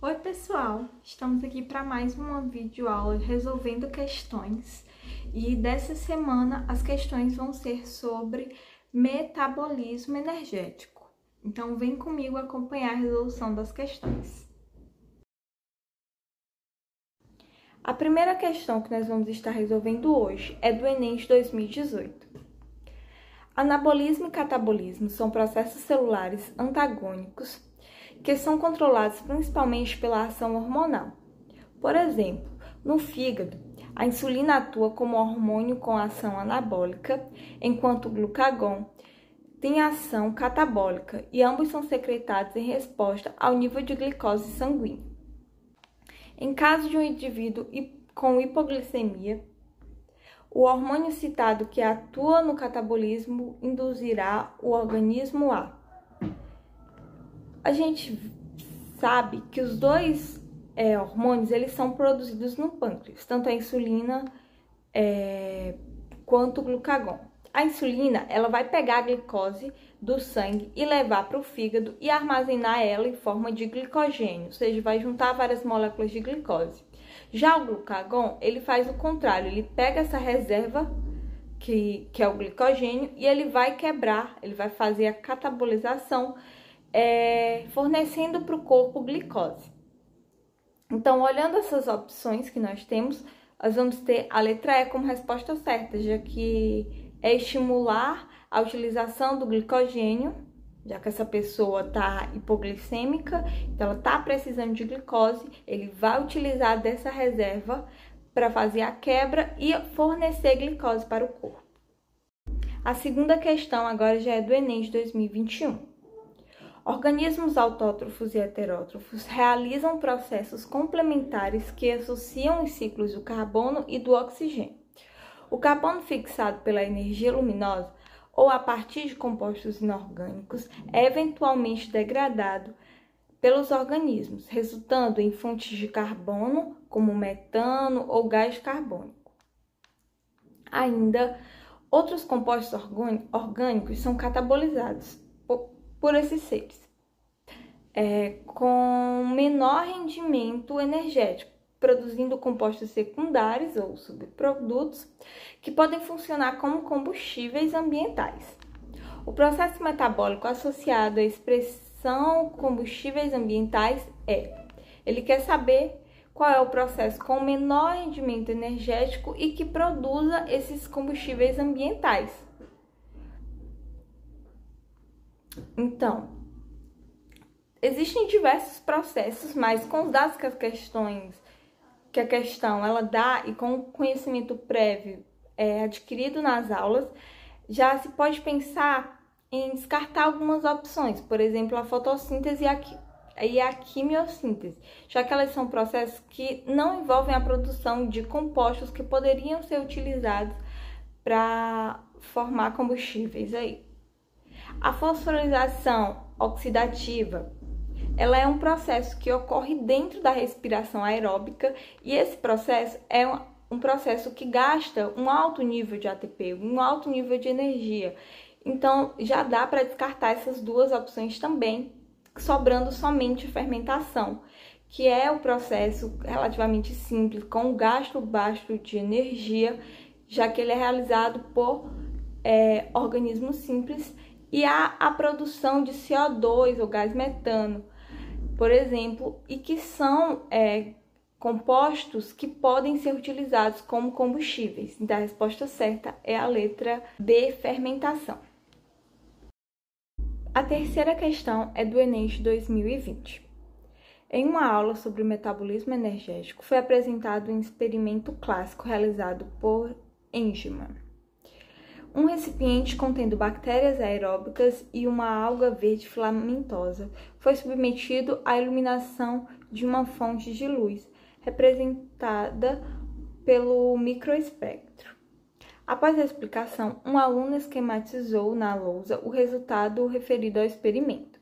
Oi pessoal, estamos aqui para mais uma videoaula resolvendo questões e dessa semana as questões vão ser sobre metabolismo energético. Então vem comigo acompanhar a resolução das questões. A primeira questão que nós vamos estar resolvendo hoje é do Enem de 2018. Anabolismo e catabolismo são processos celulares antagônicos que são controlados principalmente pela ação hormonal. Por exemplo, no fígado, a insulina atua como hormônio com ação anabólica, enquanto o glucagon tem ação catabólica e ambos são secretados em resposta ao nível de glicose sanguínea. Em caso de um indivíduo com hipoglicemia, o hormônio citado que atua no catabolismo induzirá o organismo a gente sabe que os dois hormônios eles são produzidos no pâncreas, tanto a insulina quanto o glucagon. A insulina ela vai pegar a glicose do sangue e levar para o fígado e armazenar ela em forma de glicogênio, ou seja, vai juntar várias moléculas de glicose. Já o glucagon ele faz o contrário, ele pega essa reserva que é o glicogênio e ele vai quebrar, ele vai fazer a catabolização fornecendo para o corpo glicose. Então, olhando essas opções que nós temos, nós vamos ter a letra E como resposta certa, já que é estimular a utilização do glicogênio, já que essa pessoa está hipoglicêmica, então ela está precisando de glicose, ele vai utilizar dessa reserva para fazer a quebra e fornecer glicose para o corpo. A segunda questão agora já é do Enem de 2021. Organismos autótrofos e heterótrofos realizam processos complementares que associam os ciclos do carbono e do oxigênio. O carbono fixado pela energia luminosa ou a partir de compostos inorgânicos é eventualmente degradado pelos organismos, resultando em fontes de carbono, como metano ou gás carbônico. Ainda, outros compostos orgânicos são catabolizados por esses seres, com menor rendimento energético, produzindo compostos secundários ou subprodutos que podem funcionar como combustíveis ambientais. O processo metabólico associado à expressão combustíveis ambientais ele quer saber qual é o processo com menor rendimento energético e que produza esses combustíveis ambientais. Então, existem diversos processos, mas com os dados que a questão ela dá e com o conhecimento prévio adquirido nas aulas, já se pode pensar em descartar algumas opções, por exemplo, a fotossíntese e a quimiossíntese, já que elas são processos que não envolvem a produção de compostos que poderiam ser utilizados para formar combustíveis aí. A fosforilação oxidativa, ela é um processo que ocorre dentro da respiração aeróbica e esse processo é um processo que gasta um alto nível de ATP, um alto nível de energia. Então, já dá para descartar essas duas opções também, sobrando somente fermentação, que é o processo relativamente simples, com um gasto baixo de energia, já que ele é realizado por organismos simples, e há a produção de CO2 ou gás metano, por exemplo, e que são compostos que podem ser utilizados como combustíveis. Então, a resposta certa é a letra B, fermentação. A terceira questão é do Enem de 2020. Em uma aula sobre o metabolismo energético, foi apresentado um experimento clássico realizado por Engelmann. Um recipiente contendo bactérias aeróbicas e uma alga verde filamentosa foi submetido à iluminação de uma fonte de luz, representada pelo microespectro. Após a explicação, um aluno esquematizou na lousa o resultado referido ao experimento,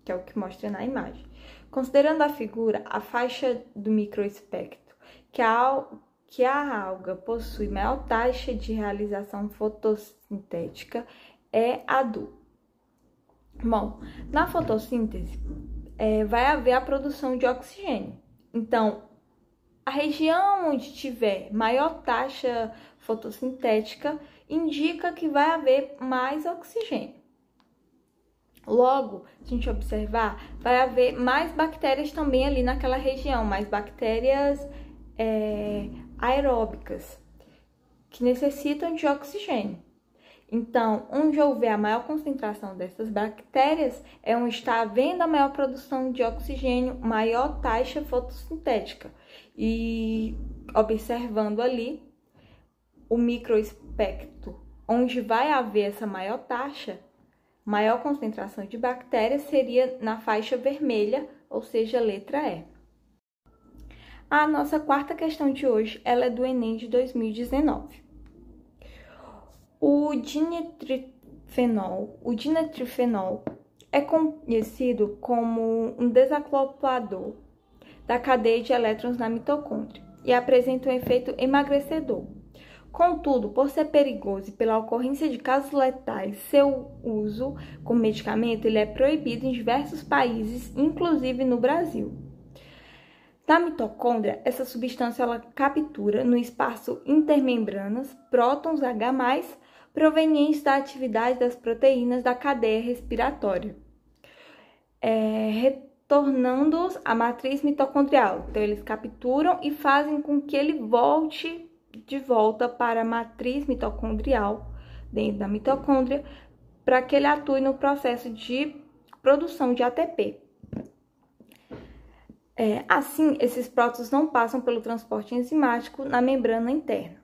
que é o que mostra na imagem. Considerando a figura, a faixa do microespectro, que a alga possui maior taxa de realização fotossintética é a do. Bom, na fotossíntese, vai haver a produção de oxigênio. Então, a região onde tiver maior taxa fotossintética indica que vai haver mais oxigênio. Logo, se a gente observar, vai haver mais bactérias também ali naquela região, mais bactérias aeróbicas, que necessitam de oxigênio. Então, onde houver a maior concentração dessas bactérias, é onde está havendo a maior produção de oxigênio, maior taxa fotossintética. E observando ali o microespectro, onde vai haver essa maior taxa, maior concentração de bactérias seria na faixa vermelha, ou seja, letra E. A nossa quarta questão de hoje, ela é do Enem de 2019. O dinetrifenol é conhecido como um desacoplador da cadeia de elétrons na mitocôndria e apresenta um efeito emagrecedor. Contudo, por ser perigoso e pela ocorrência de casos letais, seu uso como medicamento ele é proibido em diversos países, inclusive no Brasil. Na mitocôndria, essa substância ela captura no espaço intermembranas prótons H+, provenientes da atividade das proteínas da cadeia respiratória, retornando-os à matriz mitocondrial. Então, eles capturam e fazem com que ele volte de volta para a matriz mitocondrial, dentro da mitocôndria, para que ele atue no processo de produção de ATP. Assim, esses prótons não passam pelo transporte enzimático na membrana interna.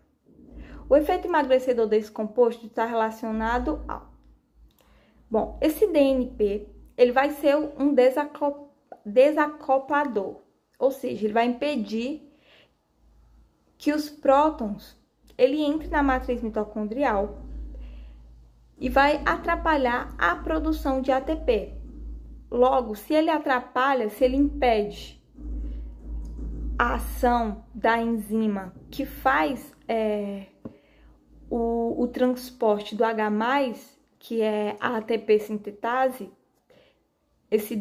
O efeito emagrecedor desse composto está relacionado ao... Bom, esse DNP, ele vai ser um desacoplador, ou seja, ele vai impedir que os prótons ele entre na matriz mitocondrial e vai atrapalhar a produção de ATP. Logo, se ele atrapalha, se ele impede a ação da enzima que faz o transporte do H+, que é a ATP sintetase, esse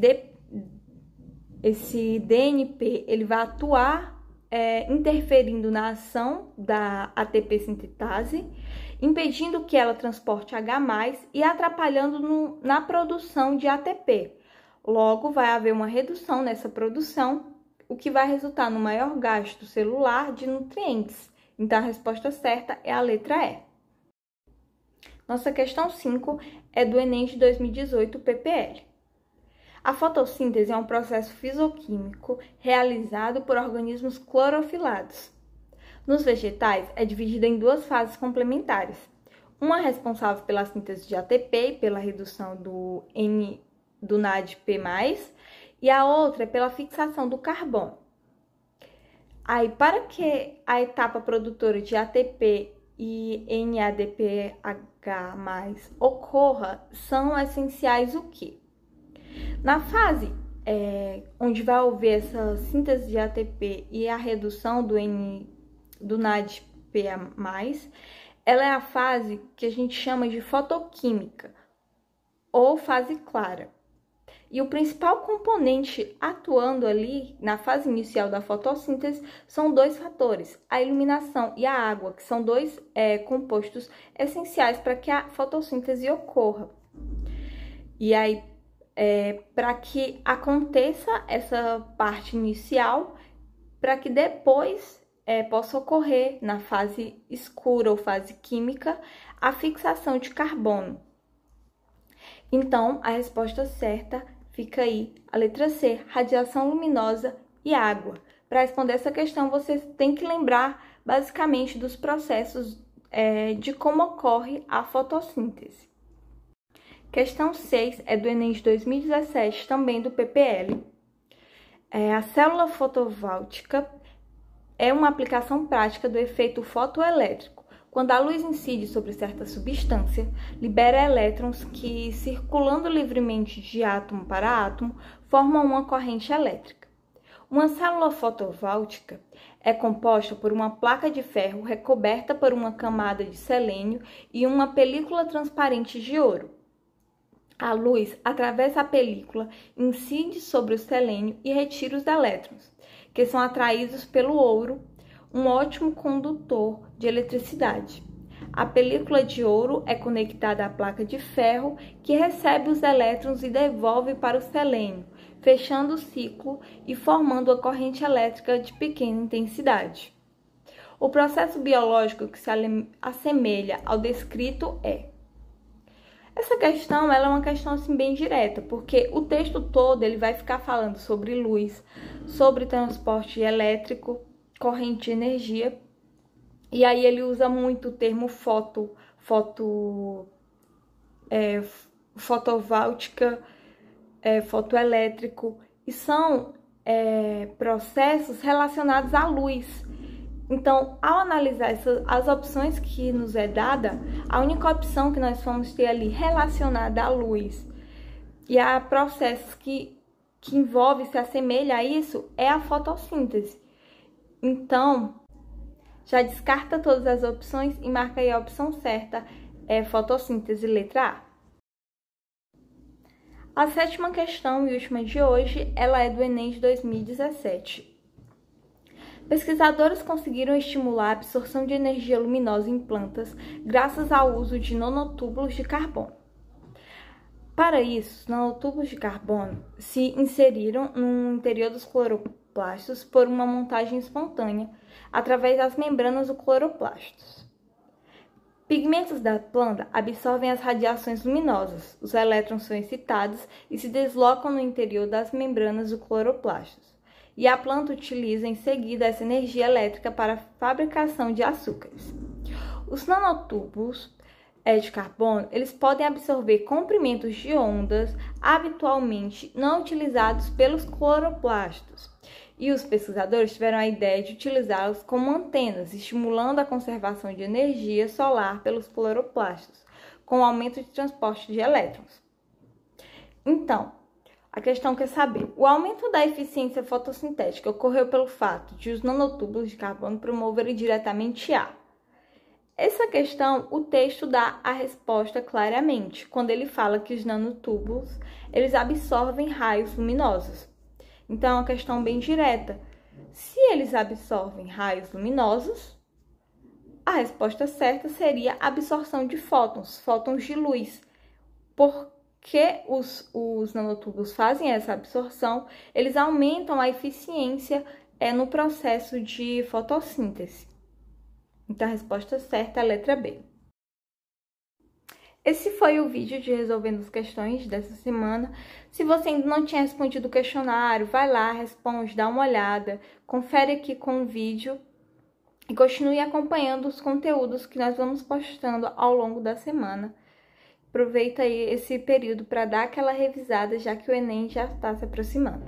DNP ele vai atuar interferindo na ação da ATP sintetase, impedindo que ela transporte H+, e atrapalhando na produção de ATP. Logo, vai haver uma redução nessa produção, o que vai resultar no maior gasto celular de nutrientes. Então, a resposta certa é a letra E. Nossa questão 5 é do Enem de 2018, PPL. A fotossíntese é um processo físico-químico realizado por organismos clorofilados. Nos vegetais, é dividida em duas fases complementares. Uma responsável pela síntese de ATP e pela redução do NADP+, e a outra é pela fixação do carbono. Aí, para que a etapa produtora de ATP e NADPH+ ocorra, são essenciais o quê? Na fase onde vai haver essa síntese de ATP e a redução do NADP+, ela é a fase que a gente chama de fotoquímica, ou fase clara. E o principal componente atuando ali na fase inicial da fotossíntese são dois fatores, a iluminação e a água, que são dois compostos essenciais para que a fotossíntese ocorra. E aí, para que aconteça essa parte inicial, para que depois possa ocorrer na fase escura ou fase química a fixação de carbono. Então, a resposta certa fica aí, a letra C, radiação luminosa e água. Para responder essa questão, você tem que lembrar basicamente dos processos de como ocorre a fotossíntese. Questão 6 é do Enem de 2017, também do PPL. A célula fotovoltaica é uma aplicação prática do efeito fotoelétrico. Quando a luz incide sobre certa substância, libera elétrons que, circulando livremente de átomo para átomo, formam uma corrente elétrica. Uma célula fotovoltaica é composta por uma placa de ferro recoberta por uma camada de selênio e uma película transparente de ouro. A luz atravessa a película, incide sobre o selênio e retira os elétrons, que são atraídos pelo ouro, um ótimo condutor de eletricidade. A película de ouro é conectada à placa de ferro, que recebe os elétrons e devolve para o selênio, fechando o ciclo e formando a corrente elétrica de pequena intensidade. O processo biológico que se assemelha ao descrito é... Essa questão ela é uma questão assim, bem direta, porque o texto todo ele vai ficar falando sobre luz, sobre transporte elétrico, corrente de energia, e aí ele usa muito o termo fotovoltaica, fotoelétrico, e são processos relacionados à luz. Então, ao analisar as opções que nos é dada, a única opção que nós vamos ter ali relacionada à luz e a processos que envolve, se assemelha a isso, é a fotossíntese. Então, já descarta todas as opções e marca aí a opção certa, fotossíntese, letra A. A 7ª questão e última de hoje, ela é do Enem de 2017. Pesquisadores conseguiram estimular a absorção de energia luminosa em plantas graças ao uso de nanotúbulos de carbono. Para isso, os nanotúbulos de carbono se inseriram no interior dos cloroplastos por uma montagem espontânea através das membranas dos cloroplastos. Pigmentos da planta absorvem as radiações luminosas, os elétrons são excitados e se deslocam no interior das membranas dos cloroplastos. E a planta utiliza em seguida essa energia elétrica para a fabricação de açúcares. Os nanotúbulos de carbono, eles podem absorver comprimentos de ondas habitualmente não utilizados pelos cloroplastos. E os pesquisadores tiveram a ideia de utilizá-los como antenas, estimulando a conservação de energia solar pelos cloroplastos, com o aumento de transporte de elétrons. Então, a questão quer saber, o aumento da eficiência fotossintética ocorreu pelo fato de os nanotúbulos de carbono promoverem diretamente a... Essa questão, o texto dá a resposta claramente, quando ele fala que os nanotúbulos, eles absorvem raios luminosos. Então, é uma questão bem direta. Se eles absorvem raios luminosos, a resposta certa seria a absorção de fótons de luz. Porque os nanotúbulos fazem essa absorção, eles aumentam a eficiência no processo de fotossíntese. Então, a resposta certa é a letra B. Esse foi o vídeo de resolvendo as questões dessa semana. Se você ainda não tinha respondido o questionário, vai lá, responde, dá uma olhada, confere aqui com o vídeo e continue acompanhando os conteúdos que nós vamos postando ao longo da semana. Aproveita aí esse período para dar aquela revisada, já que o Enem já está se aproximando.